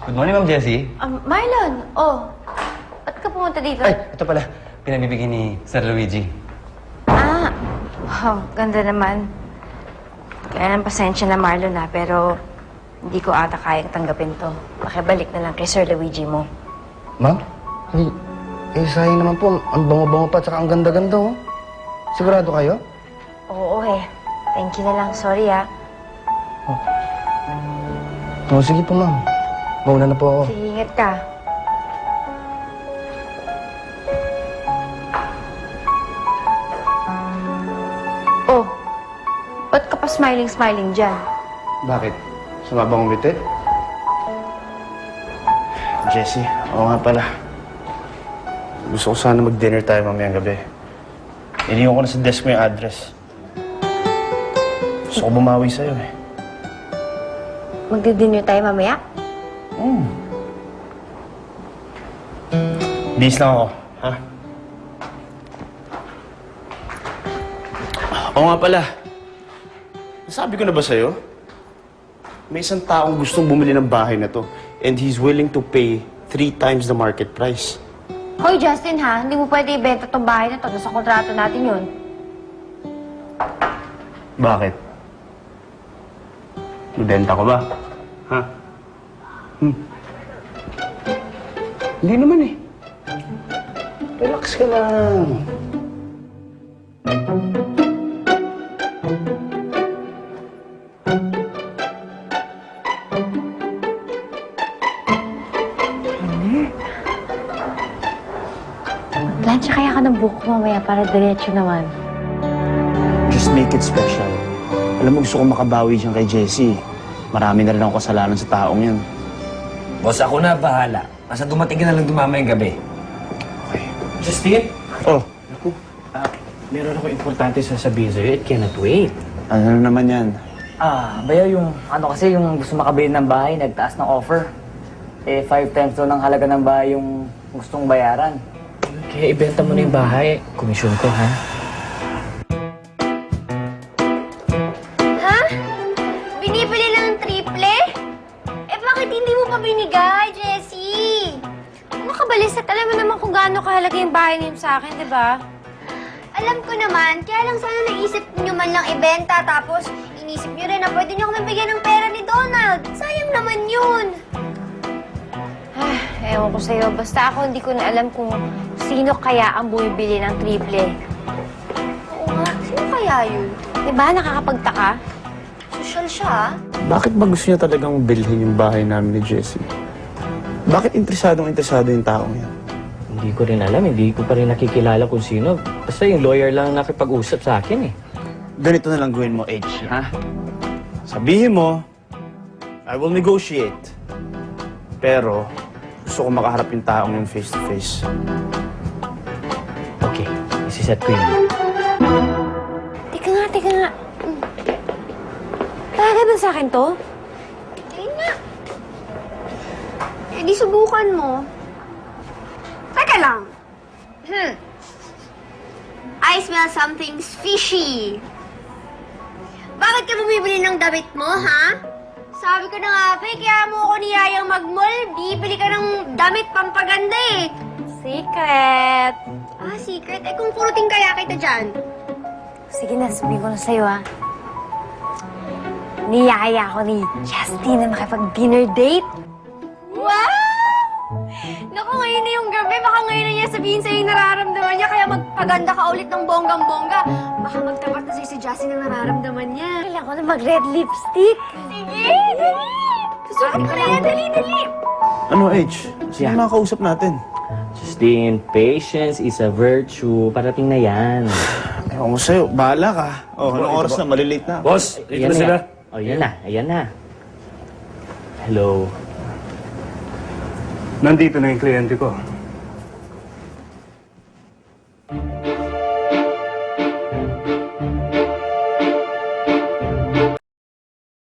Good morning, Ma'am Jessie. Marlon, ba't ka pumunta dito? Ay, ito pala. Pinabibigyan ni Sir Luigi. Ganda naman. Kaya lang pasensya na, Marlon, pero hindi ko ata kayang tanggapin to. Pakibalik na lang kay Sir Luigi mo. Ma'am? Sayang naman po. Ang bango-bango pa, tsaka ang ganda-ganda, oh. Sigurado kayo? Oo, Thank you na lang. Sorry, Sige po, ma'am. Mauna na po ako. Sige, ingat ka. Ba't ka pa smiling dyan? Bakit? Sumabang umitit? Jessie, oo nga pala. Gusto ko sana mag-dinner tayo mamayang gabi. Iniwan ko na sa desk mo yung address. Gusto ko bumawi sa'yo, Magdi-dinner tayo mamaya? Bis lang ako, ha? Oo nga pala. Nasabi ko na ba sa'yo? May isang taong gustong bumili ng bahay na to. And he's willing to pay 3 times the market price. Hoy, Justin, Hindi mo pwede ibenta tong bahay na to. Nasa kontrato natin yun. Bakit? Ibenta ko ba? Ha? Hindi naman Relax ka lang. Lansya kaya ka ng buhok mamaya para diretso naman. Just make it special. Alam mo, gusto ko makabawi dyan kay Jessie. Marami na rin akong kasalanan sa taong yan. Boss, ako na bahala. Basta dumating ka na lang dumamayang gabi. Okay. Justin? Oh, Meron ako importante sasabihin sa'yo. It cannot wait. ano naman yan? Bayaw yung, kasi yung gusto makabili ng bahay, nagtaas ng offer. 5 times daw ng halaga ng bahay yung gustong bayaran. Kaya ibenta mo na yung bahay. Komisyon ko, ha? Binibili ng triple? Bakit hindi mo pa binigay, Jessie? Ano ka balisak? Alam mo naman kung gaano kahalaga yung bahay niyo sa akin, di ba? Alam ko naman, kaya lang sana naisip niyo man lang ibenta, tapos inisip niyo rin na pwede niyo kami bigyan ng pera ni Donald. Sayang naman yun. Ewan ko sa'yo. Basta ako hindi ko na alam kung sino kaya ang bumibili ng triple. Oo nga, sino kaya yun? Di ba? Nakakapagtaka? Sosyal siya, ah. Bakit ba gusto niya talagang bilhin yung bahay namin ni Jessie? Bakit interesado yung taong yan? Hindi ko rin alam. Hindi ko pa rin nakikilala kung sino. Basta yung lawyer lang nakipag-usap sa akin, Ganito na lang gawin mo, H, ha? Sabihin mo, I will negotiate. Pero, gusto ko makaharap yung taong yung face-to-face. Okay, isiset ko yun. Teka nga. Talaga ba sa akin to? Ayun na. Eh, di subukan mo. Teka lang. I smell something fishy. Bakit ka bumibili ng damit mo, ha? Sabi ko na nga, kaya mo ako niyayang mag-mall. Bibili ka ng damit pampaganda, Secret. Secret? Kung kuruting kaya kita dyan. Sige na, sabihin ko na sa'yo, Niyaya ako ni Justin na makipag-dinner date. Wow! Naku, ngayon na yung gabi. Baka ngayon na niya sabihin sa'yo yung nararamdaman niya. Kaya magpaganda ka ulit ng bonggang-bongga. Baka magtapat na sa'yo si Justin ang nararamdaman niya. Kailangan ko na mag-red lipstick. Sige! Susuot mo na yan. Dali! Ano, H? Sino mga kausap natin? Justin, patience is a virtue. Parating na yan. Ewan ko sa'yo, bahala ka. Anong oras na? Malilate na. Boss, ito na sila. Ayan na. Hello. Nandito na yung kliyente ko.